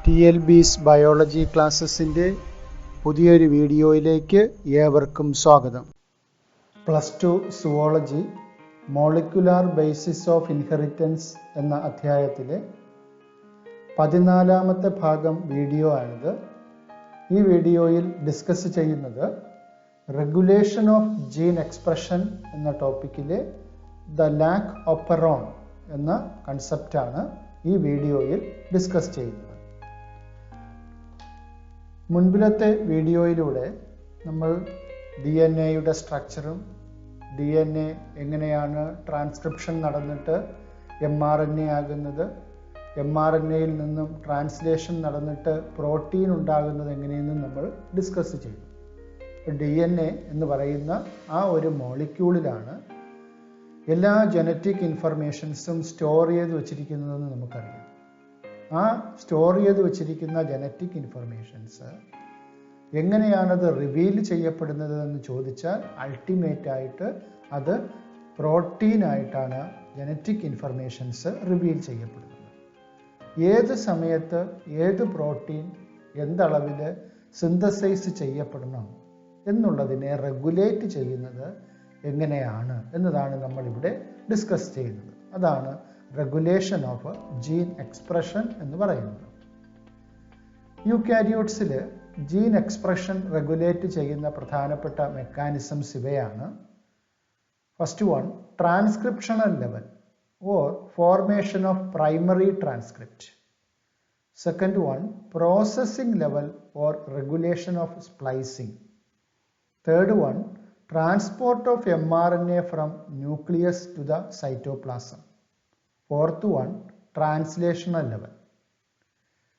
TLB's biology ക്ലാസ്സസിൻ്റെ പുതിയൊരു വീഡിയോയിലേക്ക് ഏവർക്കും സ്വാഗതം. +2 zoology molecular basis of inheritance എന്ന അധ്യായത്തിലെ 14ാമത്തെ ഭാഗം വീഡിയോ ആണിത്. ഈ വീഡിയോയിൽ ഡിസ്കസ് ചെയ്യുന്നത് റെഗുലേഷൻ ഓഫ് ജീൻ എക്സ്പ്രഷൻ എന്ന ടോപ്പിക്കിലെ ദ ലാക്ക് ഓപ്പറോൺ എന്ന കൺസെപ്റ്റാണ് ഈ വീഡിയോയിൽ ഡിസ്കസ് ചെയ്യുന്നത്. മുൻപിലത്തെ വീഡിയോയിലൂടെ നമ്മൾ DNA-യുടെ സ്ട്രക്ചറും DNA എങ്ങനെയാണ് ട്രാൻസ്ക്രിപ്ഷൻ നടന്നിട്ട് mRNA ആകുന്നത്, mRNA-യിൽ നിന്നും ട്രാൻസ്ലേഷൻ നടന്നിട്ട് പ്രോട്ടീൻ ഉണ്ടാകുന്നത് എങ്ങനെയെന്നും നമ്മൾ ഡിസ്കസ് ചെയ്തു. DNA എന്ന് പറയുന്ന ആ ഒരു മോളിക്യൂളിലാണ് എല്ലാ ജനറ്റിക് ഇൻഫർമേഷൻസും സ്റ്റോർ ചെയ്ത് വച്ചിരിക്കുന്നതെന്ന് നമുക്കറിയാം. ആ സ്റ്റോർ ചെയ്ത് വച്ചിരിക്കുന്ന ജനറ്റിക് ഇൻഫർമേഷൻസ് എങ്ങനെയാണത് റിവീൽ ചെയ്യപ്പെടുന്നത് എന്ന് ചോദിച്ചാൽ അൾട്ടിമേറ്റ് ആയിട്ട് അത് പ്രോട്ടീനായിട്ടാണ് ജനറ്റിക് ഇൻഫർമേഷൻസ് റിവീൽ ചെയ്യപ്പെടുന്നത്. ഏത് സമയത്ത് ഏത് പ്രോട്ടീൻ എന്തളവിൽ സിന്തസൈസ് ചെയ്യപ്പെടണം എന്നുള്ളതിനെ റെഗുലേറ്റ് ചെയ്യുന്നത് എങ്ങനെയാണ് എന്നതാണ് നമ്മളിവിടെ ഡിസ്കസ് ചെയ്യുന്നത്. അതാണ് റെഗുലേഷൻ ഓഫ് ജീൻ എക്സ്പ്രഷൻ എന്ന് പറയുന്നത്. യൂക്കാരിയോട്സിൽ ജീൻ എക്സ്പ്രഷൻ റെഗുലേറ്റ് ചെയ്യുന്ന പ്രധാനപ്പെട്ട മെക്കാനിസംസ് ഇവയാണ്. First one, transcriptional level or formation of primary transcript. Second one, processing level or regulation of splicing. Third one, transport of mRNA from nucleus to the cytoplasm. Fourth one, translational level.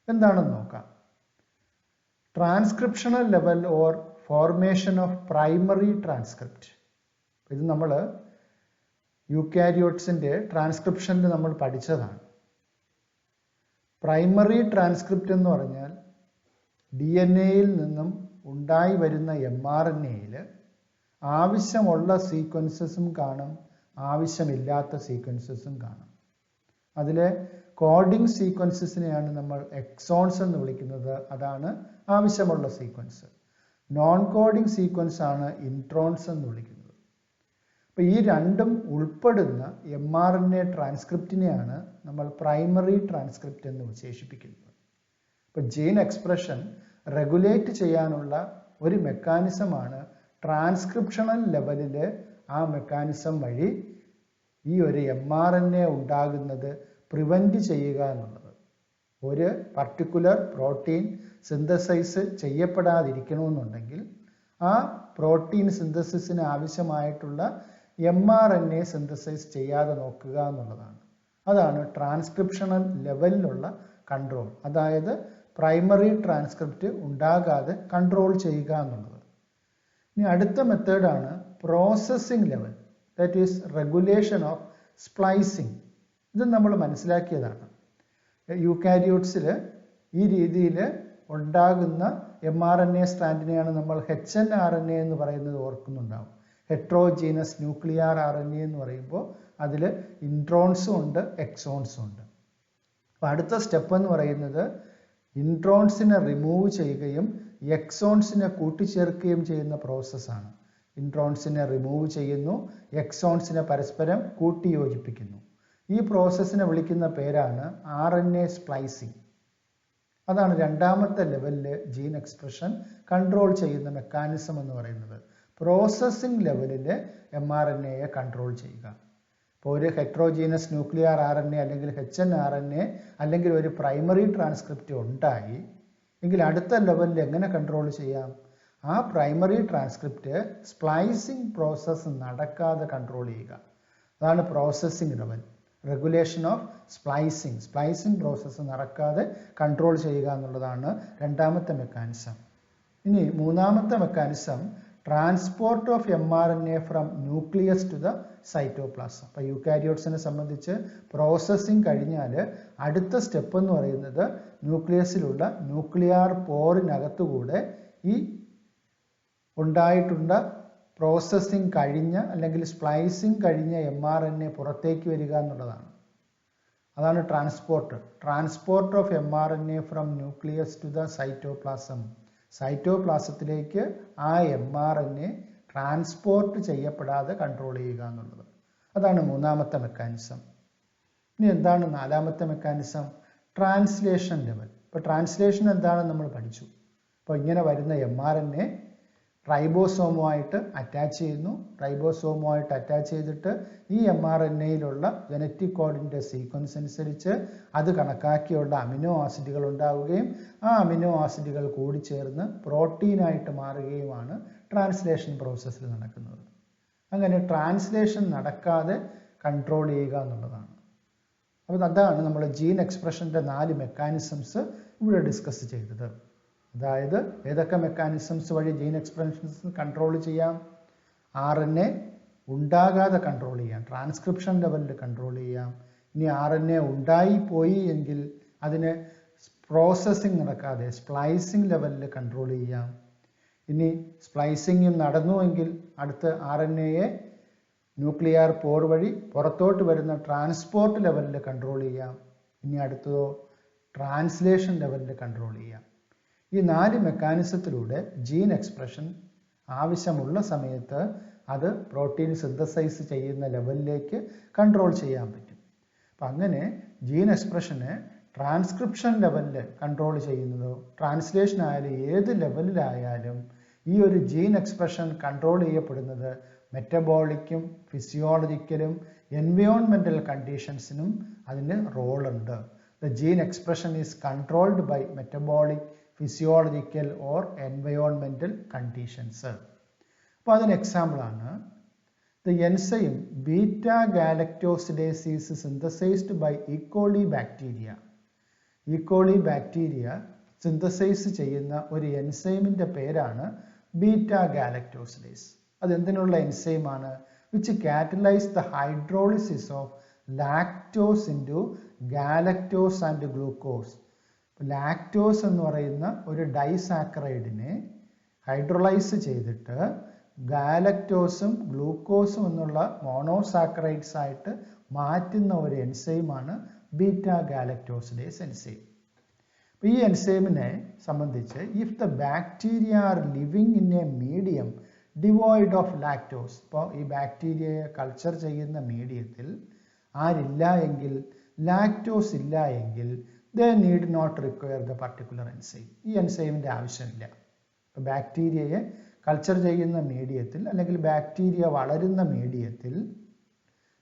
എന്താണെന്ന് നോക്കാം. Transcriptional level or formation of primary transcript. ഇത് നമ്മൾ യൂക്കാരിയോട്സിൻ്റെ ട്രാൻസ്ക്രിപ്ഷനിൽ നമ്മൾ പഠിച്ചതാണ്. Primary transcript എന്ന് പറഞ്ഞാൽ DNA-യിൽ നിന്നും ഉണ്ടായി വരുന്ന mRNA-യിൽ ആവശ്യമുള്ള സീക്വൻസസും കാണും, ആവശ്യമില്ലാത്ത സീക്വൻസസും കാണും. അതിലെ കോഡിംഗ് സീക്വൻസസിനെയാണ് നമ്മൾ എക്സോൺസ് എന്ന് വിളിക്കുന്നത്. അതാണ് ആവശ്യമുള്ള സീക്വൻസ്. നോൺ കോഡിംഗ് സീക്വൻസ് ആണ് ഇൻട്രോൺസ് എന്ന് വിളിക്കുന്നത്. അപ്പോൾ ഈ രണ്ടും ഉൾപ്പെടുന്ന mRNA ട്രാൻസ്ക്രിപ്റ്റിനെയാണ് നമ്മൾ പ്രൈമറി ട്രാൻസ്ക്രിപ്റ്റ് എന്ന് വിശേഷിപ്പിക്കുന്നത്. അപ്പോൾ ജീൻ എക്സ്പ്രഷൻ റെഗുലേറ്റ് ചെയ്യാനുള്ള ഒരു മെക്കാനിസമാണ് ട്രാൻസ്ക്രിപ്ഷണൽ ലെവലിൽ ആ മെക്കാനിസം വഴി ഈ ഒരു mRNA ഉണ്ടാകുന്നത് പ്രിവെൻറ്റ് ചെയ്യുക എന്നുള്ളത്. ഒരു പർട്ടിക്കുലർ പ്രോട്ടീൻ സിന്തസൈസ് ചെയ്യപ്പെടാതിരിക്കണമെന്നുണ്ടെങ്കിൽ ആ പ്രോട്ടീൻ സിന്തസിസിന് ആവശ്യമായിട്ടുള്ള mRNA സിന്തസൈസ് ചെയ്യാതെ നോക്കുക എന്നുള്ളതാണ്. അതാണ് ട്രാൻസ്ക്രിപ്ഷണൽ ലെവലിലുള്ള കൺട്രോൾ. അതായത് പ്രൈമറി ട്രാൻസ്ക്രിപ്റ്റ് ഉണ്ടാകാതെ കൺട്രോൾ ചെയ്യുക എന്നുള്ളത്. ഇനി അടുത്ത മെത്തേഡാണ് processing level, that is regulation of splicing. ഇത് നമ്മൾ മനസ്സിലാക്കിയതാണ്. യൂക്കാരിയോട്സിൽ ഈ രീതിയിൽ ഉണ്ടാകുന്ന mRNA സ്ട്രാൻഡിനെയാണ് നമ്മൾ HNRNA എന്ന് പറയുന്നത് ഓർക്കുന്നുണ്ടാവും. ഹെട്രോജീനസ് ന്യൂക്ലിയർ RNA എന്ന് പറയുമ്പോൾ അതിൽ ഇൻട്രോൺസും ഉണ്ട്, എക്സോൺസും ഉണ്ട്. അപ്പോൾ അടുത്ത സ്റ്റെപ്പ് എന്ന് പറയുന്നത് ഇൻട്രോൺസിനെ റിമൂവ് ചെയ്യുകയും എക്സോൺസിനെ കൂട്ടിച്ചേർക്കുകയും ചെയ്യുന്ന പ്രോസസ്സാണ്. ഇൻട്രോൺസിനെ റിമൂവ് ചെയ്യുന്നു, എക്സോൺസിനെ പരസ്പരം കൂട്ടിയോജിപ്പിക്കുന്നു. ഈ പ്രോസസ്സിനെ വിളിക്കുന്ന പേരാണ് RNA സ്പ്ലൈസിംഗ്. അതാണ് രണ്ടാമത്തെ ലെവലിൽ ജീൻ എക്സ്പ്രഷൻ കൺട്രോൾ ചെയ്യുന്ന മെക്കാനിസം എന്ന് പറയുന്നത്. പ്രോസസ്സിംഗ് ലെവലിൽ mRNA കൺട്രോൾ ചെയ്യുക. ഇപ്പോൾ ഒരു ഹെട്രോജീനസ് ന്യൂക്ലിയർ RNA അല്ലെങ്കിൽ HNRNA അല്ലെങ്കിൽ ഒരു പ്രൈമറി ട്രാൻസ്ക്രിപ്റ്റ് ഉണ്ടായി എങ്കിൽ അടുത്ത ലെവലിൽ എങ്ങനെ കൺട്രോൾ ചെയ്യാം? ആ പ്രൈമറി ട്രാൻസ്ക്രിപ്റ്റ് സ്പ്ലൈസിംഗ് പ്രോസസ്സ് നടക്കാതെ കൺട്രോൾ ചെയ്യുക. അതാണ് processing level. Regulation of splicing. Splicing process നടക്കാതെ കൺട്രോൾ ചെയ്യുക എന്നുള്ളതാണ് രണ്ടാമത്തെ മെക്കാനിസം. ഇനി മൂന്നാമത്തെ mechanism transport of mRNA from nucleus to the cytoplasm. അപ്പോൾ യൂക്കാരിയോട്സിനെ സംബന്ധിച്ച് പ്രോസസ്സിംഗ് കഴിഞ്ഞാൽ അടുത്ത സ്റ്റെപ്പ് എന്ന് പറയുന്നത് ന്യൂക്ലിയസിലുള്ള ന്യൂക്ലിയർ പോറിനകത്തുകൂടെ ഈ ഉണ്ടായിട്ടുള്ള പ്രോസസ്സിംഗ് കഴിഞ്ഞ അല്ലെങ്കിൽ സ്പ്ലൈസിംഗ് കഴിഞ്ഞ mRNA പുറത്തേക്ക് വരിക എന്നുള്ളതാണ്. അതാണ് transport of mRNA from nucleus to the cytoplasm. സൈറ്റോപ്ലാസത്തിലേക്ക് ആ mRNA ട്രാൻസ്പോർട്ട് ചെയ്യപ്പെടാതെ കൺട്രോൾ ചെയ്യുക എന്നുള്ളത്. അതാണ് മൂന്നാമത്തെ മെക്കാനിസം. ഇനി എന്താണ് നാലാമത്തെ മെക്കാനിസം? Translation level. ഇപ്പോൾ ട്രാൻസ്ലേഷൻ എന്താണെന്ന് നമ്മൾ പഠിച്ചു. അപ്പോൾ ഇങ്ങനെ വരുന്ന mRNA റൈബോസോമുമായിട്ട് അറ്റാച്ച് ചെയ്യുന്നു. റൈബോസോമുമായിട്ട് അറ്റാച്ച് ചെയ്തിട്ട് ഈ mRNAയിലുള്ള ജനറ്റിക് കോഡിൻ്റെ സീക്വൻസ് അനുസരിച്ച് അത് കണക്കാക്കിയുള്ള അമിനോ ആസിഡുകൾ ഉണ്ടാവുകയും ആ അമിനോ ആസിഡുകൾ കൂടിച്ചേർന്ന് പ്രോട്ടീനായിട്ട് മാറുകയുമാണ് ട്രാൻസ്ലേഷൻ പ്രോസസ്സിൽ നടക്കുന്നത്. അങ്ങനെ ട്രാൻസ്ലേഷൻ നടക്കാതെ കൺട്രോൾ ചെയ്യുക എന്നുള്ളതാണ്. അപ്പോൾ അതാണ് നമ്മൾ ജീൻ എക്സ്പ്രഷൻ്റെ 4 മെക്കാനിസംസ് ഇവിടെ ഡിസ്കസ് ചെയ്തത്. അതായത് ഏതൊക്കെ മെക്കാനിസംസ് വഴി ജീൻ എക്സ്പ്രഷൻസ് കൺട്രോൾ ചെയ്യാം? RNA ഉണ്ടാകാതെ കൺട്രോൾ ചെയ്യാം, ട്രാൻസ്ക്രിപ്ഷൻ ലെവലിൽ കൺട്രോൾ ചെയ്യാം. ഇനി RNA ഉണ്ടായിപ്പോയി എങ്കിൽ അതിന് പ്രോസസ്സിങ് നടക്കാതെ സ്പ്ലൈസിങ് ലെവലിൽ കൺട്രോൾ ചെയ്യാം. ഇനി സ്പ്ലൈസിങ്ങും നടന്നുവെങ്കിൽ അടുത്ത് RNAയെ ന്യൂക്ലിയർ പോർ വഴി പുറത്തോട്ട് വരുന്ന ട്രാൻസ്പോർട്ട് ലെവലിൽ കൺട്രോൾ ചെയ്യാം. ഇനി അടുത്തതോ ട്രാൻസ്ലേഷൻ ലെവലിൽ കൺട്രോൾ ചെയ്യാം. ഈ 4 മെക്കാനിസത്തിലൂടെ ജീൻ എക്സ്പ്രഷൻ ആവശ്യമുള്ള സമയത്ത് അത് പ്രോട്ടീൻ സിന്തസൈസ് ചെയ്യുന്ന ലെവലിലേക്ക് കൺട്രോൾ ചെയ്യാൻ പറ്റും. അപ്പം അങ്ങനെ ജീൻ എക്സ്പ്രഷനെ ട്രാൻസ്ക്രിപ്ഷൻ ലെവലിൽ കൺട്രോൾ ചെയ്യുന്നതോ ട്രാൻസ്ലേഷൻ ആയാലും ഏത് ലെവലിലായാലും ഈ ഒരു ജീൻ എക്സ്പ്രഷൻ കൺട്രോൾ ചെയ്യപ്പെടുന്നത് മെറ്റബോളിക്കും ഫിസിയോളജിക്കലും എൻവയോൺമെൻറ്റൽ കണ്ടീഷൻസിനും അതിന് റോളുണ്ട്. The gene expression is controlled by metabolic, physiological or environmental conditions. അപ്പോൾ അതിന് എക്സാമ്പിളാണ് the enzyme beta galactosidase is synthesized by E coli bacteria. E coli bacteria synthesize ചെയ്യുന്ന ഒരു എൻസൈമിൻ്റെ പേരാണ് ബീറ്റ ഗാലക്ടോസിഡേസ്. അതെന്തിനുള്ള എൻസൈമാണ്? Which catalyse the hydrolysis of lactose into galactose and glucose. Lactose എന്ന് പറയുന്ന ഒരു ഡൈസാക്കറൈഡിനെ ഹൈഡ്രോളൈസ് ചെയ്തിട്ട് ഗാലക്ടോസും ഗ്ലൂക്കോസും എന്നുള്ള മോണോസാക്കറൈഡ്സ് ആയിട്ട് മാറ്റുന്ന ഒരു എൻസൈമാണ് ബീറ്റ ഗാലക്ടോസിഡേസ് എൻസൈം. ഈ എൻസൈമിനെ സംബന്ധിച്ച് if the bacteria are living in A medium devoid of lactose, ഇപ്പോൾ ഈ ബാക്ടീരിയയെ കൾച്ചർ ചെയ്യുന്ന മീഡിയത്തിൽ ആരില്ല എങ്കിൽ, ലാക്ടോസ് ഇല്ല എങ്കിൽ they need not require the particular enzyme. ഈ എൻസൈമിൻ്റെ ആവശ്യമില്ല. ഇപ്പോൾ ബാക്ടീരിയയെ കൾച്ചർ ചെയ്യുന്ന മീഡിയത്തിൽ അല്ലെങ്കിൽ ബാക്ടീരിയ വളരുന്ന മീഡിയത്തിൽ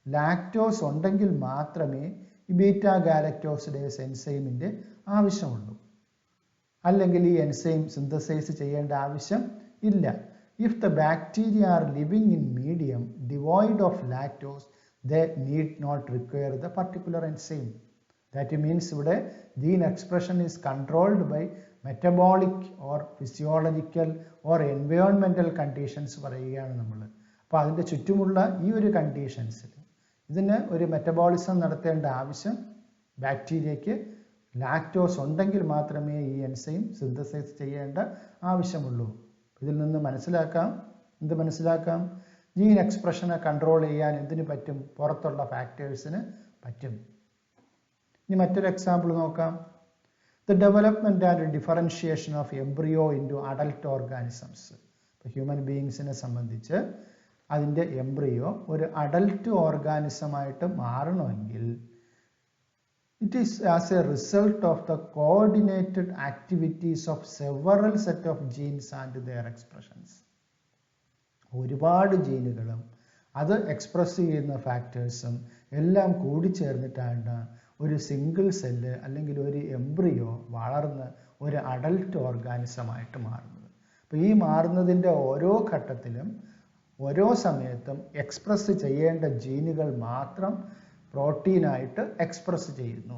ലാക്ടോസ് ഉണ്ടെങ്കിൽ മാത്രമേ ഈ ബീറ്റ ഗാലക്ടോസിഡേസ് എൻസൈമിൻ്റെ ആവശ്യമുള്ളൂ. അല്ലെങ്കിൽ ഈ എൻസൈം സിന്തസൈസ് ചെയ്യേണ്ട ആവശ്യം ഇല്ല. If the bacteria are living in medium devoid of lactose, they need not require the particular enzyme. That means ഇവിടെ gene expression is controlled by metabolic or physiological or environmental conditions പറയുകയാണ് നമ്മൾ. അപ്പോൾ അതിൻ്റെ ചുറ്റുമുള്ള ഈ ഒരു കണ്ടീഷൻസിൽ ഇതിന് ഒരു മെറ്റബോളിസം നടത്തേണ്ട ആവശ്യം ബാക്ടീരിയയ്ക്ക് ലാക്ടോസ് ഉണ്ടെങ്കിൽ മാത്രമേ ഈ എൻസൈം സിന്തസൈസ് ചെയ്യേണ്ട ആവശ്യമുള്ളൂ. ഇതിൽ നിന്ന് മനസ്സിലാക്കാം ജീൻ എക്സ്പ്രഷനെ കൺട്രോൾ ചെയ്യാൻ എന്തിനു പറ്റും? പുറത്തുള്ള ഫാക്ടേഴ്സിന് പറ്റും. ഇനി മറ്റൊരു എക്സാമ്പിൾ നോക്കാം. The development and differentiation of embryo into adult organisms. ഇപ്പോൾ ഹ്യൂമൻ ബീയിങ്സിനെ സംബന്ധിച്ച് അതിൻ്റെ എംബ്രിയോ ഒരു അഡൽട്ട് ഓർഗാനിസമായിട്ട് മാറണമെങ്കിൽ it is as a result of the coordinated activities of several set of genes and their expressions. ഒരുപാട് ജീനുകളും അത് എക്സ്പ്രസ് ചെയ്യുന്ന ഫാക്ടേഴ്സും എല്ലാം കൂടിച്ചേർന്നിട്ടാണ് ഒരു സിംഗിൾ സെല്ല് അല്ലെങ്കിൽ ഒരു എംബ്രിയോ വളർന്ന് ഒരു അഡൽട്ട് ഓർഗാനിസമായിട്ട് മാറുന്നത്. അപ്പോൾ ഈ മാറുന്നതിൻ്റെ ഓരോ ഘട്ടത്തിലും ഓരോ സമയത്തും എക്സ്പ്രസ് ചെയ്യേണ്ട ജീനുകൾ മാത്രം പ്രോട്ടീനായിട്ട് എക്സ്പ്രസ് ചെയ്യുന്നു,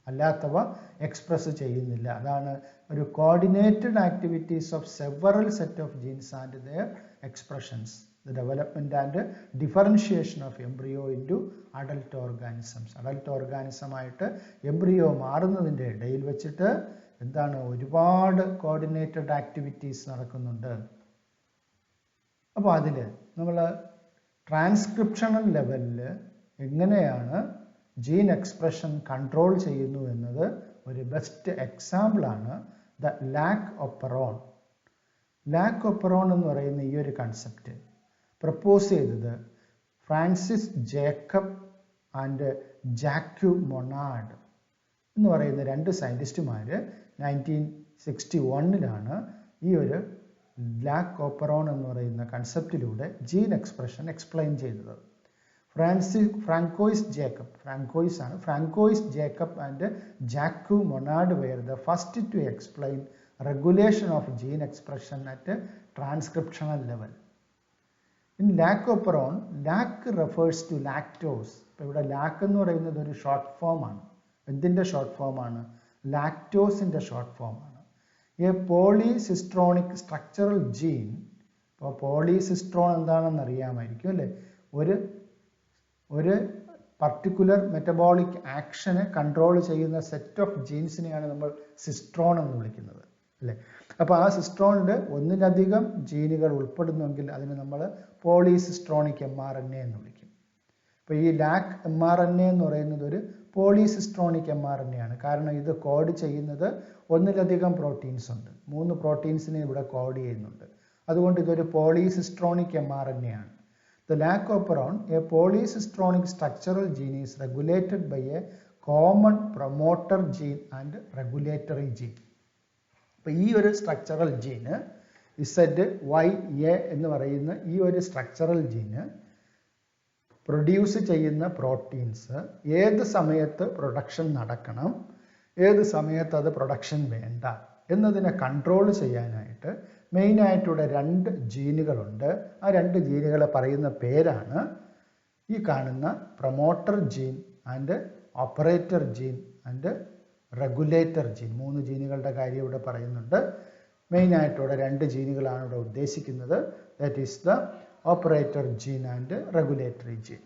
അല്ലാത്തവ എക്സ്പ്രസ് ചെയ്യുന്നില്ല. അതാണ് ഒരു coordinated activities of several set of genes and their expressions, the development and differentiation of embryo into adult organisms. Adult ഓർഗാനിസമായിട്ട് എംബ്രിയോ മാറുന്നതിൻ്റെ ഇടയിൽ വെച്ചിട്ട് എന്താണ് ഒരുപാട് കോർഡിനേറ്റഡ് ആക്ടിവിറ്റീസ് നടക്കുന്നുണ്ട്. അപ്പോൾ അതിൽ നമ്മൾ ട്രാൻസ്ക്രിപ്ഷണൽ ലെവലിൽ എങ്ങനെയാണ് ജീൻ എക്സ്പ്രഷൻ കൺട്രോൾ ചെയ്യുന്നു എന്നത് ഒരു ബെസ്റ്റ് എക്സാമ്പിളാണ് the lac operon. Lac operon എന്ന് പറയുന്ന ഈ ഒരു കൺസെപ്റ്റ് പ്രപ്പോസ് ചെയ്തത് Francis Jacob and Jacques Monod എന്ന് പറയുന്ന രണ്ട് സയൻറ്റിസ്റ്റുമാർ 1961 ഈ ഒരു ലാക്ക് ഓപ്പറോൺ എന്ന് പറയുന്ന കൺസെപ്റ്റിലൂടെ ജീൻ എക്സ്പ്രഷൻ എക്സ്പ്ലെയിൻ ചെയ്തത്. Francois Jacob and Jacques Monod were the first to explain regulation of gene expression at a transcriptional level. In lac operon, lac refers to lactose. ഇപ്പോൾ ഇവിടെ ലാക്ക് എന്ന് പറയുന്നത് ഒരു ഷോർട്ട് ഫോം ആണ്. എന്തിൻ്റെ ഷോർട്ട് ഫോം ആണ്? ലാക്ടോസിൻ്റെ ഷോർട്ട് ഫോം ആണ്. A polycistronic structural gene. ഇപ്പോൾ പോളിസിസ്ട്രോൺ എന്താണെന്ന് അറിയാമായിരിക്കും അല്ലേ? ഒരു പർട്ടിക്കുലർ മെറ്റബോളിക് ആക്ഷനെ കൺട്രോൾ ചെയ്യുന്ന സെറ്റ് ഓഫ് ജീൻസിനെയാണ് നമ്മൾ സിസ്ട്രോൺ എന്ന് വിളിക്കുന്നത് അല്ലേ? അപ്പോൾ ആ സിസ്ട്രോണിൽ ഒന്നിലധികം ജീനുകൾ ഉൾപ്പെടുന്നുവെങ്കിൽ അതിന് നമ്മൾ പോളിസിസ്ട്രോണിക് mRNA എന്ന് വിളിക്കും. അപ്പോൾ ഈ ലാക് mRNA എന്ന് പറയുന്നത് ഒരു പോളിസിസ്ട്രോണിക് mRNA ആണ്. കാരണം ഇത് കോഡ് ചെയ്യുന്നത് ഒന്നിലധികം പ്രോട്ടീൻസ് ഉണ്ട്. 3 പ്രോട്ടീൻസിനെ ഇവിടെ കോഡ് ചെയ്യുന്നുണ്ട്. അതുകൊണ്ട് ഇതൊരു പോളിസിസ്ട്രോണിക് mRNA ആണ്. The lac operon, a polycistronic structural gene, is regulated by a common promoter gene and regulatory gene. അപ്പോൾ ഈ ഒരു സ്ട്രക്ചറൽ ജീന് ZYA എന്ന് പറയുന്ന ഈ ഒരു സ്ട്രക്ചറൽ ജീന് പ്രൊഡ്യൂസ് ചെയ്യുന്ന പ്രോട്ടീൻസ് ഏത് സമയത്ത് പ്രൊഡക്ഷൻ നടക്കണം, ഏത് സമയത്ത് അത് പ്രൊഡക്ഷൻ വേണ്ട എന്നതിനെ കൺട്രോൾ ചെയ്യാനായിട്ട് മെയിനായിട്ടിവിടെ 2 ജീനുകളുണ്ട്. ആ 2 ജീനുകളെ പറയുന്ന പേരാണ് ഈ കാണുന്ന promoter gene and operator gene and regulator gene. 3 ജീനുകളുടെ കാര്യം ഇവിടെ പറയുന്നുണ്ട്. മെയിനായിട്ടിവിടെ 2 ജീനുകളാണ് ഇവിടെ ഉദ്ദേശിക്കുന്നത്. That is the operator gene and regulatory gene.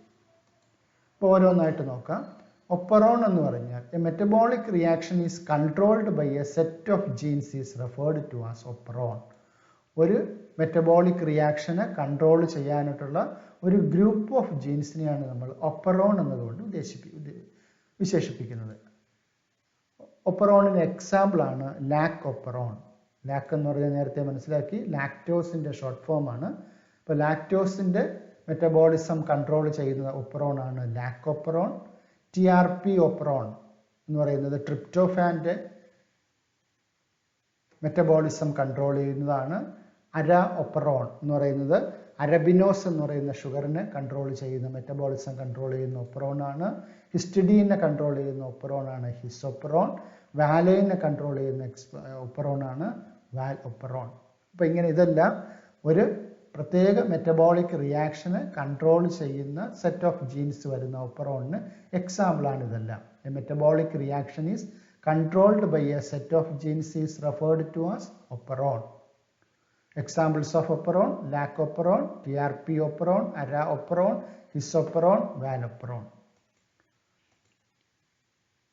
അപ്പോൾ ഓരോന്നായിട്ട് നോക്കാം. ഒപ്പറോൺ എന്ന് പറഞ്ഞാൽ a metabolic reaction is controlled by a set of genes is referred to as operon. ഒരു മെറ്റബോളിക് റിയാക്ഷനെ കൺട്രോൾ ചെയ്യാനായിട്ടുള്ള ഒരു ഗ്രൂപ്പ് ഓഫ് ജീൻസിനെയാണ് നമ്മൾ ഒപ്പറോൺ എന്നതുകൊണ്ട് വിശേഷിപ്പിക്കുന്നത്. ഒപ്പറോണിന് എക്സാമ്പിളാണ് ലാക്ക് ഒപ്പറോൺ. ലാക്ക് എന്ന് പറഞ്ഞാൽ നേരത്തെ മനസ്സിലാക്കി ലാക്ടോസിൻ്റെ ഷോർട്ട് ഫോം ആണ്. അപ്പോൾ ലാക്ടോസിൻ്റെ മെറ്റബോളിസം കൺട്രോൾ ചെയ്യുന്ന ഒപ്പറോൺ ആണ് ലാക്ക് ഒപ്പറോൺ. TRP ഒപ്പറോൺ എന്ന് പറയുന്നത് ട്രിപ്റ്റോഫാൻ്റെ മെറ്റബോളിസം കൺട്രോൾ ചെയ്യുന്നതാണ്. അര ഒപ്പറോൺ എന്ന് പറയുന്നത് അരബിനോസ് എന്ന് പറയുന്ന ഷുഗറിനെ കൺട്രോൾ ചെയ്യുന്ന മെറ്റബോളിസം കൺട്രോൾ ചെയ്യുന്ന ഒപ്പറോണാണ്. ഹിസ്റ്റഡീനെ കൺട്രോൾ ചെയ്യുന്ന ഒപ്പറോണാണ് ഹിസൊപ്പറോൺ. വാലൈനെ കൺട്രോൾ ചെയ്യുന്ന ഒപ്പറോണാണ് വാൽ ഒപ്പറോൺ. അപ്പോൾ ഇങ്ങനെ ഇതെല്ലാം ഒരു പ്രത്യേക മെറ്റബോളിക് റിയാക്ഷനെ കൺട്രോൾ ചെയ്യുന്ന സെറ്റ് ഓഫ് ജീൻസ് വരുന്ന ഒപ്പറോണിന് എക്സാമ്പിളാണ് ഇതെല്ലാം. A metabolic reaction is controlled by a set of genes is referred to as operon. Examples of operon: lac operon, TRP operon, ARA operon, hisoperon, valoperon.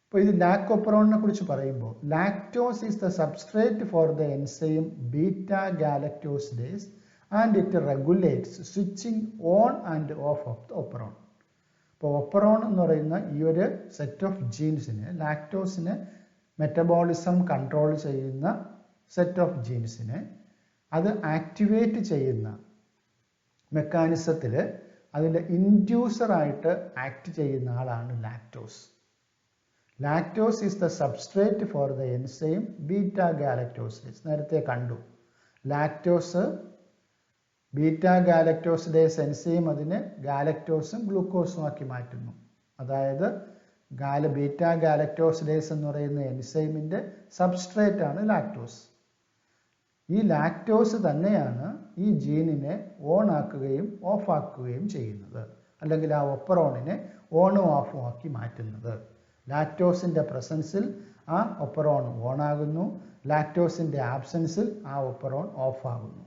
ഇപ്പോൾ ഇത് ലാക്ക് ഒപ്പറോണിനെ കുറിച്ച് പറയുമ്പോൾ lactose is the substrate for the enzyme beta galactosidase and it regulates switching on and off of the operon. ഇപ്പോൾ operon എന്ന് പറയുന്ന ഈ ഒരു സെറ്റ് ഓഫ് ജീൻസിന്, ലാക്ടോസിന് മെറ്റബോളിസം കൺട്രോൾ ചെയ്യുന്ന സെറ്റ് ഓഫ് ജീൻസിനെ അത് ആക്ടിവേറ്റ് ചെയ്യുന്ന മെക്കാനിസത്തിൽ അതിൻ്റെ ഇൻഡ്യൂസറായിട്ട് ആക്ട് ചെയ്യുന്ന ആളാണ് lactose. Lactose is the substrate for the enzyme beta galactosidase. നേരത്തെ കണ്ടു ലാക്ടോസ് ബീറ്റ ഗാലക്ടോസിഡേസ് എൻസൈം അതിനെ ഗാലക്ടോസും ഗ്ലൂക്കോസും ആക്കി മാറ്റുന്നു. അതായത് ബീറ്റ ഗാലക്ടോസിഡേസ് എന്ന് പറയുന്ന എൻസൈമിൻ്റെ സബ്സ്ട്രേറ്റ് ആണ് ലാക്ടോസ്. ഈ ലാക്ടോസ് തന്നെയാണ് ഈ ജീനിനെ ഓൺ ആക്കുകയും ഓഫ് ആക്കുകയും ചെയ്യുന്നത്, അല്ലെങ്കിൽ ആ ഒപ്പറോണിനെ ഓണും ഓഫും ആക്കി മാറ്റുന്നത്. ലാക്ടോസിൻ്റെ പ്രസൻസിൽ ആ ഒപ്പറോൺ ഓൺ ആകുന്നു, ലാക്ടോസിൻ്റെ ആബ്സെൻസിൽ ആ ഒപ്പറോൺ ഓഫ് ആകുന്നു.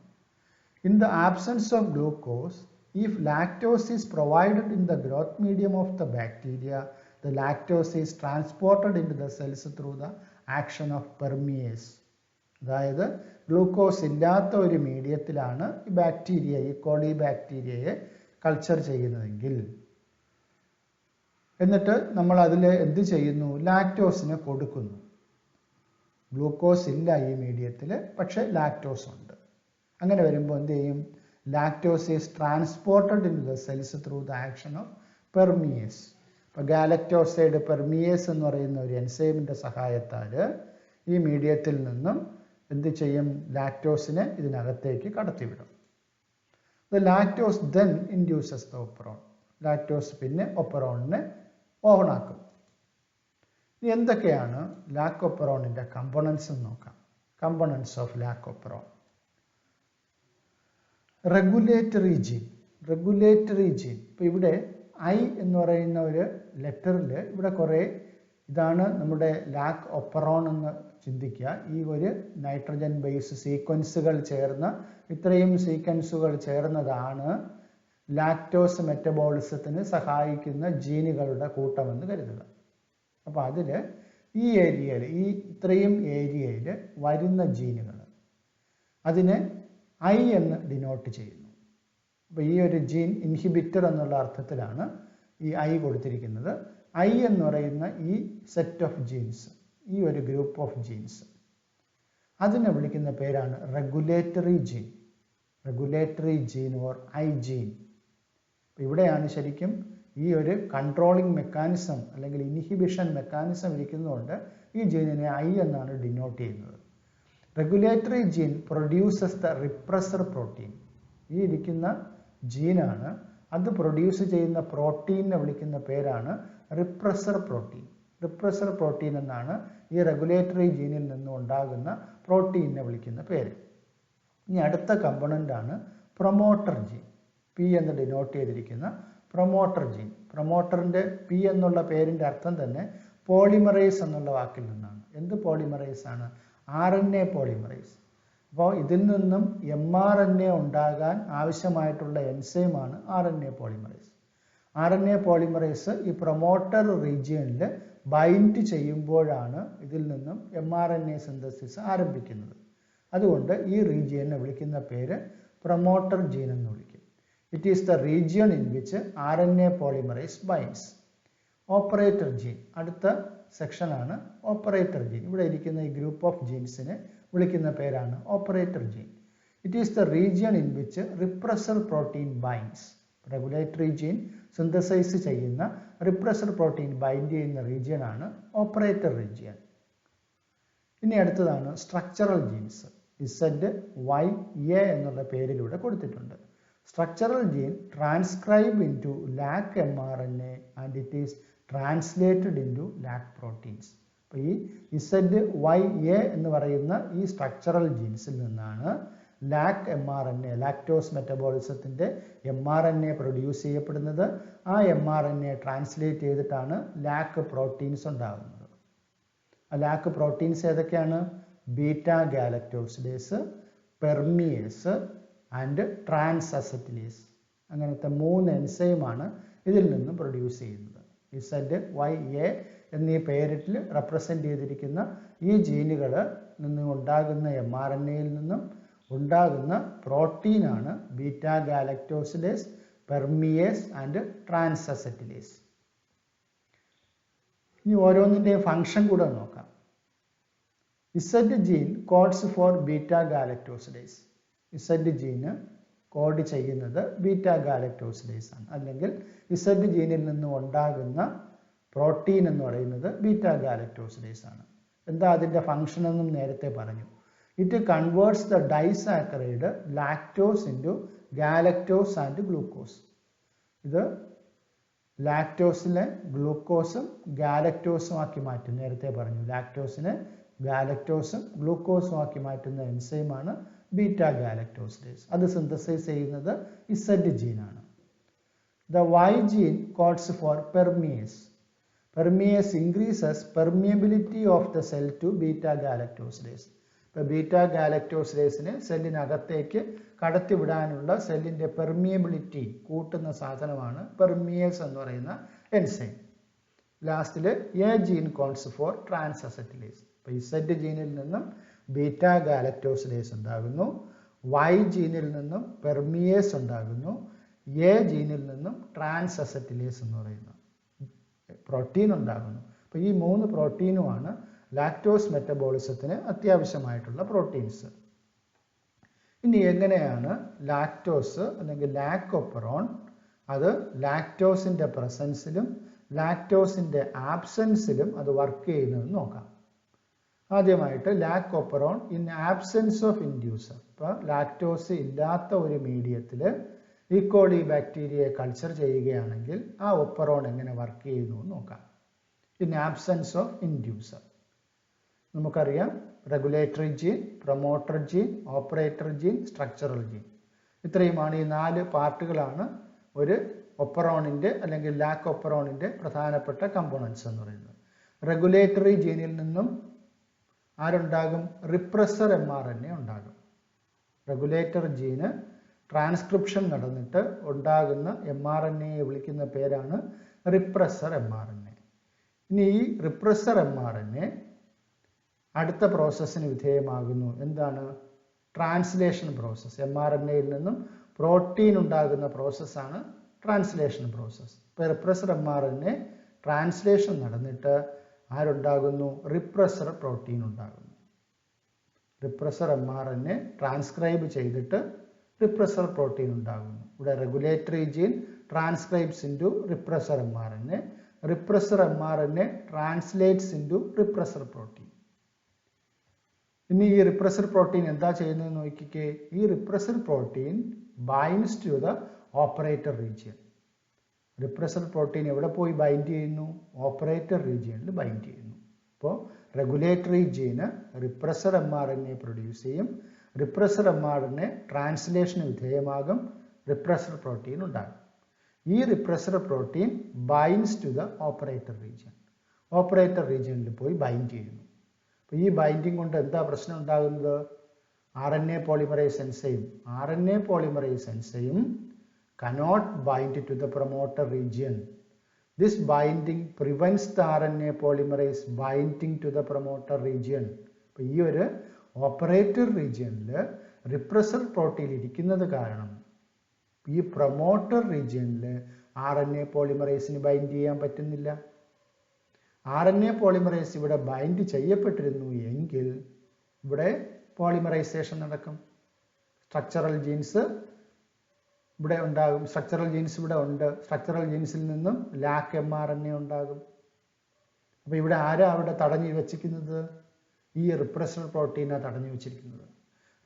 In the absence of glucose, if lactose is provided in the growth medium of the bacteria, the lactose is transported into the cells through the action of permease. അതായത് ഗ്ലൂക്കോസ് ഇല്ലാത്ത ഒരു മീഡിയത്തിലാണ് ഈ bacteria, ഈ കോളി ബാക്ടീരിയയെ culture ചെയ്യുന്നതെങ്കിൽ എന്നിട്ട് നമ്മൾ അതിൽ എന്ത് ചെയ്യുന്നു? ലാക്ടോസിനെ കൊടുക്കുന്നു. ഗ്ലൂക്കോസ് ഇല്ല ഈ മീഡിയത്തിൽ, പക്ഷേ ലാക്ടോസ് ഉണ്ട്. അങ്ങനെ വരുമ്പോൾ എന്ത് ചെയ്യും? Lactose is transported in the cells through the action of permease. ഇപ്പോൾ ഗാലക്ടോസൈഡ് പെർമിയേസ് എന്ന് പറയുന്ന ഒരു എൻസൈമിൻ്റെ സഹായത്താൽ ഈ മീഡിയത്തിൽ നിന്നും എന്ത് ചെയ്യും? ലാക്ടോസിനെ ഇതിനകത്തേക്ക് കടത്തിവിടും. The lactose then induces the operon. Lactose പിന്നെ ഒപ്പറോണിനെ ഓണാക്കും. ഇനി എന്തൊക്കെയാണ് ലാക്ടോപ്പറോണിൻ്റെ കമ്പോണൻസ് എന്ന് നോക്കാം. Components of lac operon. Regulatory gene. Regulatory gene, ഇപ്പോൾ ഇവിടെ ഐ എന്ന് പറയുന്ന ഒരു ലെറ്ററിൽ ഇവിടെ കുറേ ഇതാണ് നമ്മുടെ ലാക്ടോപ്പറോൺ എന്ന് ചിന്തിക്കുക. ഈ ഒരു നൈട്രജൻ ബേസ് സീക്വൻസുകൾ ചേർന്ന ഇത്രയും സീക്വൻസുകൾ ചേർന്നതാണ് ലാക്ടോസ് മെറ്റബോളിസത്തിന് സഹായിക്കുന്ന ജീനുകളുടെ കൂട്ടമെന്ന് കരുതുക. അപ്പോൾ അതിൽ ഈ ഏരിയയിൽ ഇത്രയും ഏരിയയിൽ വരുന്ന ജീനുകൾ അതിനെ ഐ എന്ന് ഡിനോട്ട് ചെയ്യുന്നു. അപ്പോൾ ഈ ഒരു ജീൻ ഇൻഹിബിറ്റർ എന്നുള്ള അർത്ഥത്തിലാണ് ഈ ഐ കൊടുത്തിരിക്കുന്നത്. ഐ എന്ന് പറയുന്ന ഈ സെറ്റ് ഓഫ് ജീൻസ്, ഈ ഒരു ഗ്രൂപ്പ് ഓഫ് ജീൻസ്, അതിനെ വിളിക്കുന്ന പേരാണ് regulatory gene. Regulatory gene or I gene. ഇവിടെയാണ് ശരിക്കും ഈ ഒരു കൺട്രോളിംഗ് മെക്കാനിസം അല്ലെങ്കിൽ ഇൻഹിബിഷൻ മെക്കാനിസം ഇരിക്കുന്നതുകൊണ്ട് ഈ ജീനിനെ ഐ എന്നാണ് ഡിനോട്ട് ചെയ്യുന്നത്. Regulatory gene produces the repressor protein. ഈ ഇരിക്കുന്ന ജീനാണ്, അത് പ്രൊഡ്യൂസ് ചെയ്യുന്ന പ്രോട്ടീനെ വിളിക്കുന്ന പേരാണ് റിപ്രസർ പ്രോട്ടീൻ. റിപ്രസർ പ്രോട്ടീൻ എന്നാണ് ഈ റെഗുലേറ്ററി ജീനിൽ നിന്നും ഉണ്ടാകുന്ന പ്രോട്ടീനെ വിളിക്കുന്ന പേര്. ഇനി അടുത്ത കമ്പോണൻ്റാണ് പ്രൊമോട്ടർ ജീൻ. പി എന്ന് ഡിനോട്ട് ചെയ്തിരിക്കുന്ന പ്രൊമോട്ടർ ജീൻ. പ്രൊമോട്ടറിൻ്റെ പി എന്നുള്ള പേരിൻ്റെ അർത്ഥം തന്നെ പോളിമറൈസ് എന്നുള്ള വാക്കിൽ നിന്നാണ്. എന്ത് പോളിമറൈസ് ആണ്? RNA polymerase. അപ്പോൾ ഇതിൽ നിന്നും mRNA ഉണ്ടാകാൻ ആവശ്യമായിട്ടുള്ള എൻസൈമാണ് RNA പോളിമറൈസ്. RNA പോളിമറൈസ് ഈ പ്രൊമോട്ടർ റീജിയനിൽ ബൈൻഡ് ചെയ്യുമ്പോഴാണ് ഇതിൽ നിന്നും mRNA സിന്തസിസ് ആരംഭിക്കുന്നത്. അതുകൊണ്ട് ഈ റീജിയനെ വിളിക്കുന്ന പേര് പ്രൊമോട്ടർ ജീൻ എന്ന് വിളിക്കും. It is the region in which RNA polymerase binds. Operator gene അടുത്ത സെക്ഷനാണ് ഓപ്പറേറ്റർ ജീൻ. ഇവിടെ ഇരിക്കുന്ന ഈ ഗ്രൂപ്പ് ഓഫ് ജീൻസിനെ വിളിക്കുന്ന പേരാണ് operator gene. It is the region in which repressor protein binds. Regulatory gene synthesize ചെയ്യുന്ന റിപ്രസർ പ്രോട്ടീൻ ബൈൻഡ് ചെയ്യുന്ന റീജിയനാണ് ഓപ്പറേറ്റർ റീജിയൻ. ഇനി അടുത്തതാണ് സ്ട്രക്ചറൽ ജീൻസ്. ZYA എന്നുള്ള പേരിലൂടെ കൊടുത്തിട്ടുണ്ട്. Structural gene transcribe in to lac mRNA and it is translated in to lac proteins. അപ്പോൾ ഈ ZYA എന്ന് പറയുന്ന ഈ സ്ട്രക്ചറൽ ജീൻസിൽ നിന്നാണ് ലാക് mRNA, ലാക്ടോസ് മെറ്റബോളിസത്തിൻ്റെ mRNA പ്രൊഡ്യൂസ് ചെയ്യപ്പെടുന്നത്. ആ mRNA ട്രാൻസ്ലേറ്റ് ചെയ്തിട്ടാണ് ലാക് പ്രോട്ടീൻസ് ഉണ്ടാകുന്നത്. ആ ലാക് പ്രോട്ടീൻസ് ഏതൊക്കെയാണ്? Beta galactosidase, permease and transacetylase. അങ്ങനത്തെ 3 എൻസൈമാണ് ഇതിൽ നിന്നും പ്രൊഡ്യൂസ് ചെയ്യുന്നത്. ZYA എന്നീ പേരിൽ റെപ്രസെൻ്റ് ചെയ്തിരിക്കുന്ന ഈ ജീനുകൾ നിന്നും ഉണ്ടാകുന്ന mRNAയിൽ നിന്നും ഉണ്ടാകുന്ന പ്രോട്ടീനാണ് beta galactosidase, permease and transacetylase. ഇനി ഓരോന്നിൻ്റെയും ഫംഗ്ഷൻ കൂടെ നോക്കാം. Z gene codes for beta galactosidase. Z gene code ചെയ്യുന്നത് ബീറ്റാ ഗാലക്ടോസിഡേസ് ആണ്. അല്ലെങ്കിൽ Z ജീനിൽ നിന്നും ഉണ്ടാകുന്ന പ്രോട്ടീൻ എന്ന് പറയുന്നത് ബീറ്റാ ഗാലക്ടോസിഡേസ് ആണ്. എന്താ അതിൻ്റെ ഫംഗ്ഷൻ എന്നും നേരത്തെ പറഞ്ഞു. It converts the disaccharide lactose into galactose and glucose. ഇത് ലാക്ടോസിനെ ഗ്ലൂക്കോസും ഗാലക്ടോസും ആക്കി മാറ്റും. നേരത്തെ പറഞ്ഞു ലാക്ടോസിനെ ഗാലക്ടോസും ഗ്ലൂക്കോസും ആക്കി മാറ്റുന്ന എൻസൈമാണ് ബീറ്റാ ഗാലക്ടോസിഡേസ്. അത് സിന്തസൈസ് ചെയ്യുന്നത് Z ജീനാണ്. The Y gene codes for permease. Permease increases permeability of the cell to beta galactosidase. ഇപ്പോൾ ബീറ്റാ ഗാലക്ടോസിഡേസിനെ സെല്ലിനകത്തേക്ക് കടത്തിവിടാനുള്ള സെല്ലിൻ്റെ പെർമിയബിലിറ്റി കൂട്ടുന്ന സാധനമാണ് പെർമിയേസ് എന്ന് പറയുന്ന എൻസൈം. ലാസ്റ്റിൽ A ജീൻ കോഡ്സ് ഫോർ ട്രാൻസ്അസറ്റിലേസ്. അപ്പോൾ Z ജീനിൽ നിന്നും ബീറ്റാ ഗാലക്ടോസിഡേസ് ഉണ്ടാകുന്നു, Y ജീനിൽ നിന്നും പെർമിയേസ് ഉണ്ടാകുന്നു, A ജീനിൽ നിന്നും ട്രാൻസ്അസറ്റിലേസ് എന്ന് പറയുന്നു. പ്രോട്ടീൻ ഉണ്ടാകുന്നു. അപ്പോൾ ഈ 3 പ്രോട്ടീനുമാണ് ലാക്ടോസ് മെറ്റബോളിസത്തിന് അത്യാവശ്യമായിട്ടുള്ള പ്രോട്ടീൻസ്. ഇനി എങ്ങനെയാണ് ലാക്ടോസ് അല്ലെങ്കിൽ ലാക്ടോപ്പറോൺ അത് ലാക്ടോസിൻ്റെ പ്രസൻസിലും ലാക്ടോസിൻ്റെ ആബ്സെൻസിലും അത് വർക്ക് ചെയ്യുന്നതെന്ന് നോക്കാം. ആദ്യമായിട്ട് ലാക്ടോപ്പറോൺ ഇൻ ആബ്സെൻസ് ഓഫ് ഇൻഡ്യൂസർ. ഇപ്പോൾ ലാക്ടോസ് ഇല്ലാത്ത ഒരു മീഡിയത്തിൽ ഈക്കോളി ബാക്ടീരിയയെ കൾച്ചർ ചെയ്യുകയാണെങ്കിൽ ആ ഒപ്പറോൺ എങ്ങനെ വർക്ക് ചെയ്യുന്നു എന്ന് നോക്കാം. ഇൻ ആബ്സെൻസ് ഓഫ് ഇൻഡ്യൂസർ നമുക്കറിയാം regulatory gene, promoter gene, operator gene, structural gene. ഇത്രയുമാണ് ഈ 4 പാർട്ടുകളാണ് ഒരു ഒപ്പറോണിൻ്റെ അല്ലെങ്കിൽ ലാക്ടോപ്പറോണിൻ്റെ പ്രധാനപ്പെട്ട കമ്പോണൻസ് എന്ന് പറയുന്നത്. റെഗുലേറ്ററി ജീനിൽ നിന്നും ആരുണ്ടാകും? റിപ്രസർ mRNA ഉണ്ടാകും. റെഗുലേറ്റർ ജീന് ട്രാൻസ്ക്രിപ്ഷൻ നടന്നിട്ട് ഉണ്ടാകുന്ന mRNAയെ വിളിക്കുന്ന പേരാണ് റിപ്രസർ mRNA. ഇനി ഈ റിപ്രസർ mRNA അടുത്ത പ്രോസസ്സിന് വിധേയമാകുന്നു. എന്താണ്? Translation process. mRNAയിൽ നിന്നും പ്രോട്ടീൻ ഉണ്ടാകുന്ന പ്രോസസ്സാണ് ട്രാൻസ്ലേഷൻ പ്രോസസ്സ്. ഇപ്പോൾ റിപ്രസർ mRNA ട്രാൻസ്ലേഷൻ നടന്നിട്ട് ആരുണ്ടാകുന്നു? റിപ്രസർ പ്രോട്ടീൻ ഉണ്ടാകുന്നു. റിപ്രസർ mRNA ട്രാൻസ്ക്രൈബ് ചെയ്തിട്ട് റിപ്രസർ പ്രോട്ടീൻ ഉണ്ടാകുന്നു. ഇവിടെ regulatory gene transcribes into repressor mRNA. Repressor mRNA translates into repressor protein. ഇനി ഈ റിപ്രസർ പ്രോട്ടീൻ എന്താ ചെയ്യുന്നത് നോക്കിക്കേ. ഈ repressor protein binds to the operator region. Repressor protein എവിടെ പോയി ബൈൻഡ് ചെയ്യുന്നു? ഓപ്പറേറ്റർ റീജിയനിൽ ബൈൻഡ് ചെയ്യുന്നു. അപ്പോൾ regulatory gene repressor mRNA produce ചെയ്യും. Repressor mRNA translation വിധേയമാകും. Repressor protein ഉണ്ടാകും. ഈ repressor protein binds to the operator region. Operator റീജിയനിൽ പോയി ബൈൻഡ് ചെയ്യുന്നു. അപ്പോൾ ഈ ബൈൻഡിങ് കൊണ്ട് എന്താ പ്രശ്നം ഉണ്ടാകുന്നത്? RNA polymerase enzyme. RNA polymerase enzyme cannot bind to the promoter region. This binding prevents the RNA polymerase binding to the promoter region. അപ്പോൾ ഈ ഒരു ഓപ്പറേറ്റർ റീജിയനിൽ റിപ്രസർ പ്രോട്ടീൻ ഇരിക്കുന്നത് കാരണം ഈ പ്രൊമോട്ടർ റീജിയനിൽ RNA പോളിമറേസിന് ബൈൻഡ് ചെയ്യാൻ പറ്റുന്നില്ല. RNA പോളിമറേസ് ഇവിടെ ബൈൻഡ് ചെയ്യപ്പെട്ടിരുന്നു എങ്കിൽ ഇവിടെ പോളിമറൈസേഷൻ നടക്കും. സ്ട്രക്ചറൽ ജീൻസ് ഇവിടെ ഉണ്ടാകും. സ്ട്രക്ചറൽ ജീൻസ് ഇവിടെ ഉണ്ട്. സ്ട്രക്ചറൽ ജീൻസിൽ നിന്നും ലാക് mRNA ഉണ്ടാകും. അപ്പോൾ ഇവിടെ ആരാ അവിടെ തടഞ്ഞു വെച്ചിരിക്കുന്നത്? ഈ റിപ്രസർ പ്രോട്ടീനാണ് തടഞ്ഞു വെച്ചിരിക്കുന്നത്.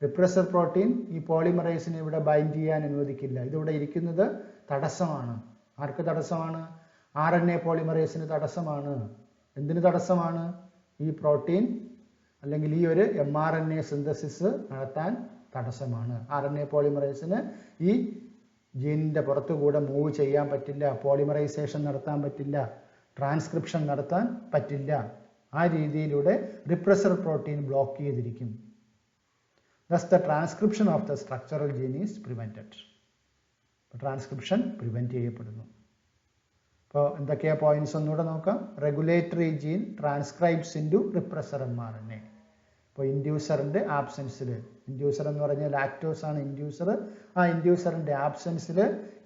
റിപ്രസർ പ്രോട്ടീൻ ഈ പോളിമറൈസിനെ ഇവിടെ ബൈൻഡ് ചെയ്യാൻ അനുവദിക്കില്ല. ഇതിവിടെ ഇരിക്കുന്നത് തടസ്സമാണ്. ആർക്ക് തടസ്സമാണ്? RNA പോളിമറൈസിന് തടസ്സമാണ്. എന്തിന് തടസ്സമാണ്? ഈ പ്രോട്ടീൻ അല്ലെങ്കിൽ ഈ ഒരു mRNA സിന്തസിസ് നടത്താൻ തടസ്സമാണ്. RNA പോളിമറൈസിന് ഈ ജീനിൻ്റെ പുറത്തുകൂടെ മൂവ് ചെയ്യാൻ പറ്റില്ല. പോളിമറൈസേഷൻ നടത്താൻ പറ്റില്ല. ട്രാൻസ്ക്രിപ്ഷൻ നടത്താൻ പറ്റില്ല. ആ രീതിയിലൂടെ റിപ്രസർ പ്രോട്ടീൻ ബ്ലോക്ക് ചെയ്തിരിക്കും. Thus the transcription of the structural gene is prevented. Transcription prevent ചെയ്യപ്പെടുന്നു. അപ്പോൾ എന്തൊക്കെയാ പോയിന്റ്സ് ഒന്നുകൂടെ നോക്കാം. Regulatory gene transcribes into repressor mRNA. ഇപ്പോൾ ഇൻഡ്യൂസറിൻ്റെ ആബ്സെൻസിൽ, ഇൻഡ്യൂസർ എന്ന് പറഞ്ഞാൽ ലാക്ടോസ് ആണ് ഇൻഡ്യൂസർ. ആ ഇൻഡ്യൂസറിൻ്റെ ആബ്സെൻസിൽ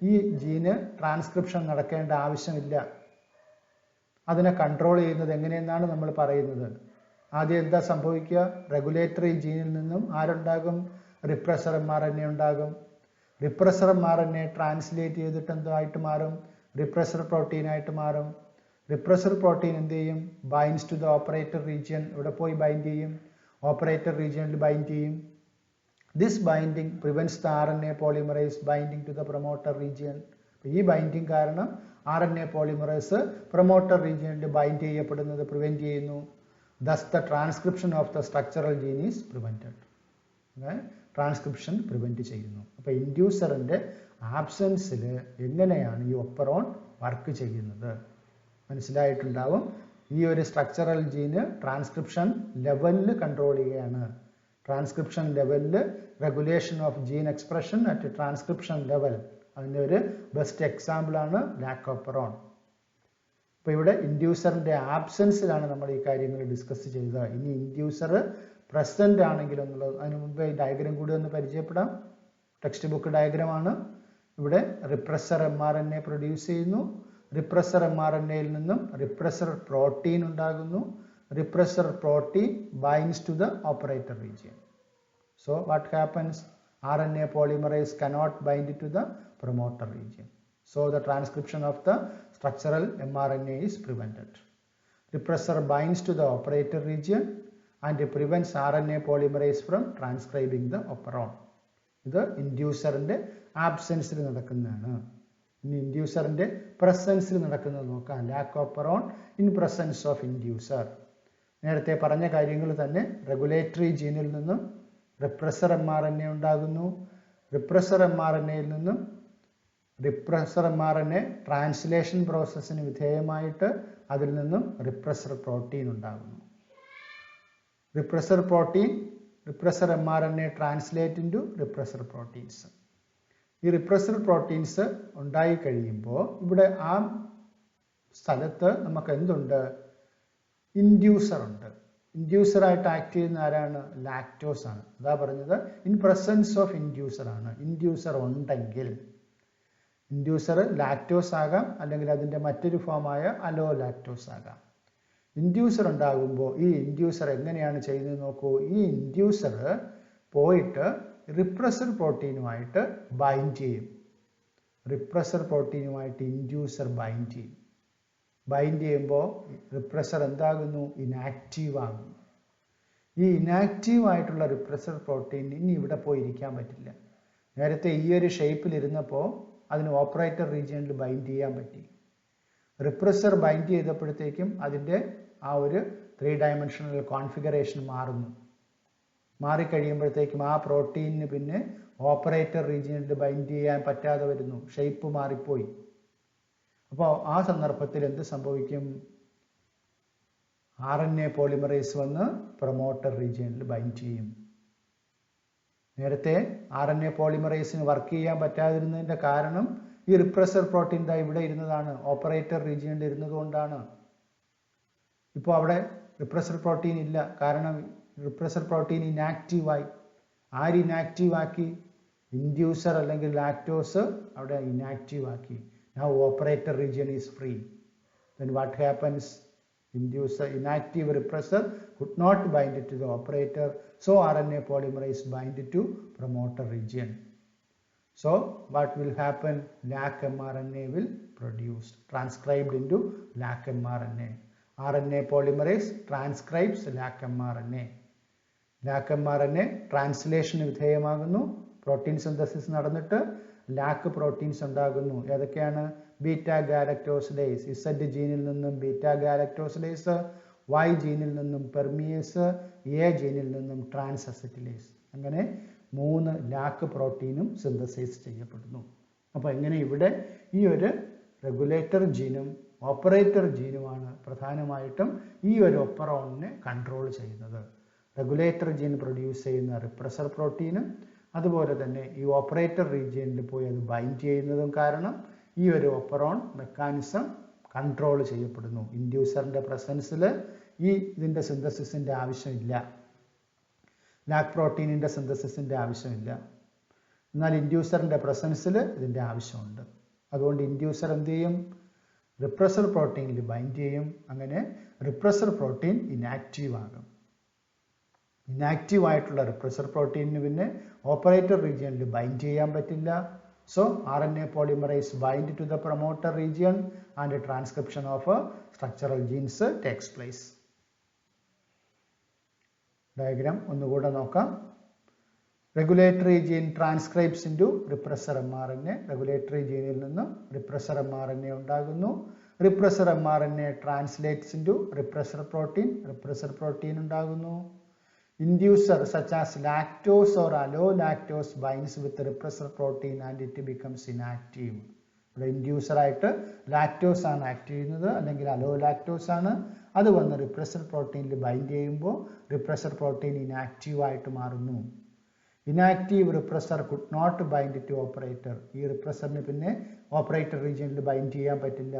ഈ ജീന് ട്രാൻസ്ക്രിപ്ഷൻ നടക്കേണ്ട ആവശ്യമില്ല. അതിനെ കൺട്രോൾ ചെയ്യുന്നത് എങ്ങനെയെന്നാണ് നമ്മൾ പറയുന്നത്. ആദ്യം എന്താ സംഭവിക്കുക? റെഗുലേറ്ററി ജീനിൽ നിന്നും ആരുണ്ടാകും? റിപ്രസർ mRNA ഉണ്ടാകും. റിപ്രസർ mRNA ട്രാൻസ്ലേറ്റ് ചെയ്തിട്ട് എന്തായിട്ട് മാറും? റിപ്രസർ പ്രോട്ടീനായിട്ട് മാറും. റിപ്രസർ പ്രോട്ടീൻ എന്ത് ചെയ്യും? Binds to the operator region. ഇവിടെ പോയി ബൈൻഡ് ചെയ്യും. ഓപ്പറേറ്റർ റീജിയനിൽ ബൈൻഡ് ചെയ്യും. This binding prevents the RNA polymerase binding to the promoter region. ഈ ബൈൻഡിങ് കാരണം RNA പോളിമറൈസ് പ്രൊമോട്ടർ റീജിയനിൽ ബൈൻഡ് ചെയ്യപ്പെടുന്നത് പ്രിവെൻറ്റ് ചെയ്യുന്നു. Thus the transcription of the structural gene is prevented. Transcription prevent ചെയ്യുന്നു. അപ്പോൾ ഇൻഡ്യൂസറിൻ്റെ ആബ്സെൻസിൽ എങ്ങനെയാണ് ഈ ഒപ്പറോൺ വർക്ക് ചെയ്യുന്നത് മനസ്സിലായിട്ടുണ്ടാവും. ഈ ഒരു സ്ട്രക്ചറൽ ജീന് ട്രാൻസ്ക്രിപ്ഷൻ ലെവലിൽ കൺട്രോൾ ചെയ്യുകയാണ്. ട്രാൻസ്ക്രിപ്ഷൻ ലെവലിൽ regulation of gene expression at transcription level, അതിൻ്റെ ഒരു ബെസ്റ്റ് എക്സാമ്പിളാണ് ലാക്ടോപ്പറോൺ. അപ്പോൾ ഇവിടെ ഇൻഡ്യൂസറിൻ്റെ ആബ്സെൻസിലാണ് നമ്മൾ ഈ കാര്യങ്ങൾ ഡിസ്കസ് ചെയ്തത്. ഇനി ഇൻഡ്യൂസർ പ്രസൻറ്റ് ആണെങ്കിലെന്നുള്ളത് അതിന് മുമ്പ് ഈ ഡയഗ്രാം കൂടി ഒന്ന് പരിചയപ്പെടാം. ടെക്സ്റ്റ് ബുക്ക് ഡയഗ്രമാണ്. ഇവിടെ റിപ്രസർ mRNA പ്രൊഡ്യൂസ് ചെയ്യുന്നു. റിപ്രസർ mRNA യിൽ നിന്നും റിപ്രസർ പ്രോട്ടീൻ ഉണ്ടാകുന്നു. Repressor protein binds to the operator region. So what happens? RNA polymerase cannot bind to the promoter region. So the transcription of the structural mRNA is prevented. Repressor binds to the operator region and prevents RNA polymerase from transcribing the operon. ഇത് ഇൻഡ്യൂസറിന്റെ ആബ്സെൻസിൽ നടക്കുന്നതാണ്. ഇനി ഇൻഡ്യൂസറിന്റെ പ്രസൻസിൽ നടക്കുന്നത് നോക്കാം. Lac operon in presence of inducer. നേരത്തെ പറഞ്ഞ കാര്യങ്ങൾ തന്നെ. റെഗുലേറ്ററി ജീനിൽ നിന്നും റിപ്രസർ mRNA ഉണ്ടാകുന്നു. റിപ്രസർ mRNAയിൽ നിന്നും റിപ്രസർ mRNA ട്രാൻസ്ലേഷൻ പ്രോസസ്സിന് വിധേയമായിട്ട് അതിൽ നിന്നും റിപ്രസർ പ്രോട്ടീൻ ഉണ്ടാകുന്നു. Repressor protein repressor mRNA translate into repressor proteins. ഈ റിപ്രസർ പ്രോട്ടീൻസ് ഉണ്ടായി കഴിയുമ്പോൾ ഇവിടെ ആ സ്ഥലത്ത് നമുക്ക് എന്തുണ്ട്? ഇൻഡ്യൂസർ ഉണ്ട്. ഇൻഡ്യൂസറായിട്ട് ആക്ട് ചെയ്യുന്ന ആരാണ്? ലാക്ടോസ് ആണ്. അതാ പറഞ്ഞത് ഇൻ പ്രസൻസ് ഓഫ് ഇൻഡ്യൂസർ ആണ്. ഇൻഡ്യൂസർ ഉണ്ടെങ്കിൽ ഇൻഡ്യൂസർ ലാക്ടോസ് ആകാം, അല്ലെങ്കിൽ അതിൻ്റെ മറ്റൊരു ഫോമായ അലോ ലാക്ടോസ് ആകാം. ഇൻഡ്യൂസർ ഉണ്ടാകുമ്പോൾ ഈ ഇൻഡ്യൂസർ എങ്ങനെയാണ് ചെയ്യുന്നത് നോക്കൂ. ഈ ഇൻഡ്യൂസർ പോയിട്ട് റിപ്രസർ പ്രോട്ടീനുമായിട്ട് ബൈൻഡ് ചെയ്യും. റിപ്രസർ പ്രോട്ടീനുമായിട്ട് ഇൻഡ്യൂസർ ബൈൻഡ് ചെയ്യും. ബൈൻഡ് ചെയ്യുമ്പോൾ റിപ്രസർ എന്താകുന്നു? ഇനാക്റ്റീവ് ആകുന്നു. ഈ ഇനാക്റ്റീവ് ആയിട്ടുള്ള റിപ്രസർ പ്രോട്ടീൻ ഇനി ഇവിടെ പോയി ഇരിക്കാൻ പറ്റില്ല. നേരത്തെ ഈ ഒരു ഷേപ്പിൽ ഇരുന്നപ്പോൾ അതിന് ഓപ്പറേറ്റർ റീജിയനിൽ ബൈൻഡ് ചെയ്യാൻ പറ്റി. റിപ്രസർ ബൈൻഡ് ചെയ്തപ്പോഴത്തേക്കും അതിൻ്റെ ആ ഒരു 3 ഡയമെൻഷണൽ കോൺഫിഗറേഷൻ മാറുന്നു. മാറിക്കഴിയുമ്പോഴത്തേക്കും ആ പ്രോട്ടീനിന് പിന്നെ ഓപ്പറേറ്റർ റീജിയനിൽ ബൈൻഡ് ചെയ്യാൻ പറ്റാതെ വരുന്നു. ഷേപ്പ് മാറിപ്പോയി. അപ്പോൾ ആ സന്ദർഭത്തിൽ എന്ത് സംഭവിക്കും? RNA പോളിമറേസ് വന്ന് പ്രൊമോട്ടർ റീജിയനിൽ ബൈൻഡ് ചെയ്യും. നേരത്തെ RNA പോളിമറേസിന് വർക്ക് ചെയ്യാൻ പറ്റാതിരുന്നതിൻ്റെ കാരണം ഈ റിപ്രസർ പ്രോട്ടീൻ ഇവിടെ ഇരുന്നതാണ്. ഓപ്പറേറ്റർ റീജിയനിൽ ഇരുന്നതുകൊണ്ടാണ്. ഇപ്പോൾ അവിടെ റിപ്രസർ പ്രോട്ടീൻ ഇല്ല. കാരണം റിപ്രസർ പ്രോട്ടീൻ ഇനാക്റ്റീവായി. ആര് ഇനാക്റ്റീവ് ആക്കി? ഇൻഡ്യൂസർ അല്ലെങ്കിൽ ലാക്ടോസ് അവിടെ ഇനാക്റ്റീവ് ആക്കി. Now operator region is free. Then what happens? Inducer inactive repressor could not bind it to the operator, so RNA polymerase bind it to promoter region. So what will happen? lac mRNA will produce, transcribed into lac mRNA. RNA polymerase transcribes lac mRNA. lac mRNA translation വിധേയമാകുന്നു. Protein synthesis നടന്നിട്ട് lakh proteins ഉണ്ടാകുന്നു. ഏതൊക്കെയാണ്? Beta galactosidase. Z ജീനിൽ നിന്നും beta galactosidase, Y ജീനിൽ നിന്നും permease, A ജീനിൽ നിന്നും trans അസറ്റിലേസ്. അങ്ങനെ 3 ലാക്ക് പ്രോട്ടീനും synthesise ചെയ്യപ്പെടുന്നു. അപ്പോൾ എങ്ങനെ ഇവിടെ ഈ ഒരു റെഗുലേറ്റർ ജീനും ഓപ്പറേറ്റർ ജീനുമാണ് പ്രധാനമായിട്ടും ഈ ഒരു ഒപ്പറോണിനെ കൺട്രോൾ ചെയ്യുന്നത്. റെഗുലേറ്റർ ജീൻ പ്രൊഡ്യൂസ് ചെയ്യുന്ന റിപ്രസർ പ്രോട്ടീനും അതുപോലെ തന്നെ ഈ ഓപ്പറേറ്റർ റീജിയനിൽ പോയി അത് ബൈൻഡ് ചെയ്യുന്നതും കാരണം ഈ ഒരു ഒപ്പറോൺ മെക്കാനിസം കൺട്രോൾ ചെയ്യപ്പെടുന്നു. ഇൻഡ്യൂസറിൻ്റെ പ്രസൻസിൽ ഇതിൻ്റെ സിന്തസിസിൻ്റെ ആവശ്യമില്ല. ലാക് പ്രോട്ടീനിൻ്റെ സിന്തസിസിൻ്റെ ആവശ്യമില്ല. എന്നാൽ ഇൻഡ്യൂസറിൻ്റെ പ്രസൻസിൽ ഇതിൻ്റെ ആവശ്യമുണ്ട്. അതുകൊണ്ട് ഇൻഡ്യൂസർ എന്ത് ചെയ്യും? റിപ്രസർ പ്രോട്ടീനിൽ ബൈൻഡ് ചെയ്യും. അങ്ങനെ റിപ്രസർ പ്രോട്ടീൻ ഇനാക്റ്റീവ് ആകും. ഇനാക്റ്റീവ് ആയിട്ടുള്ള റിപ്രസർ പ്രോട്ടീനിന് പിന്നെ ഓപ്പറേറ്റർ റീജിയനിൽ ബൈൻഡ് ചെയ്യാൻ പറ്റില്ല. So RNA polymerase bind to the promoter region and transcription of structural genes takes place. Diagram ഒന്നുകൂടെ നോക്കാം. Regulatory gene transcribes into repressor mRNA. Regulatory ജീനിൽ നിന്നും റിപ്രസർ mRNA ഉണ്ടാകുന്നു. Repressor mRNA translates into repressor protein. Repressor protein ഉണ്ടാകുന്നു. Inducer such as lactose or allolactose binds with the repressor protein and it becomes inactive. ഇവിടെ inducer ആയിട്ട് lactose ആണ് act ചെയ്യുന്നത്, അല്ലെങ്കിൽ allolactose ആണ്. അത് വന്ന് റിപ്രസർ പ്രോട്ടീനിൽ ബൈൻഡ് ചെയ്യുമ്പോൾ റിപ്രസർ പ്രോട്ടീൻ ഇനാക്റ്റീവ് ആയിട്ട് മാറുന്നു. Inactive repressor could not bind to operator. ഈ റിപ്രസറിന് പിന്നെ ഓപ്പറേറ്റർ റീജിയനിൽ ബൈൻഡ് ചെയ്യാൻ പറ്റില്ല.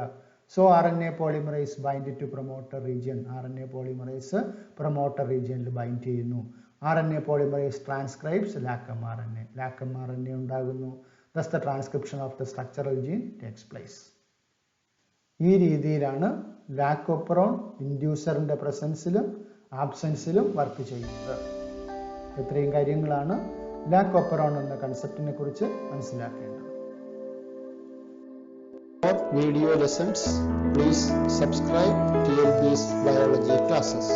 So RNA polymerase bind to promoter region. RNA polymerase promoter region bind ചെയ്യുന്നു. RNA polymerase transcribes lac mRNA. lac mRNA ഉണ്ടാകുന്നു. Thus the transcription of the structural gene takes place. ഈ രീതിയിലാണ് ലാക്ക് ഓപ്പറോൺ ഇൻഡ്യൂസറിന്റെ പ്രസൻസിലും ആബ്സെൻസിലും വർക്ക് ചെയ്യുന്നത്. ഇത്രയും കാര്യങ്ങളാണ് lakh operon എന്ന കൺസെപ്റ്റിനെ കുറിച്ച് മനസ്സിലാക്കേണ്ടത്. For video lessons, please subscribe TLB's biology classes.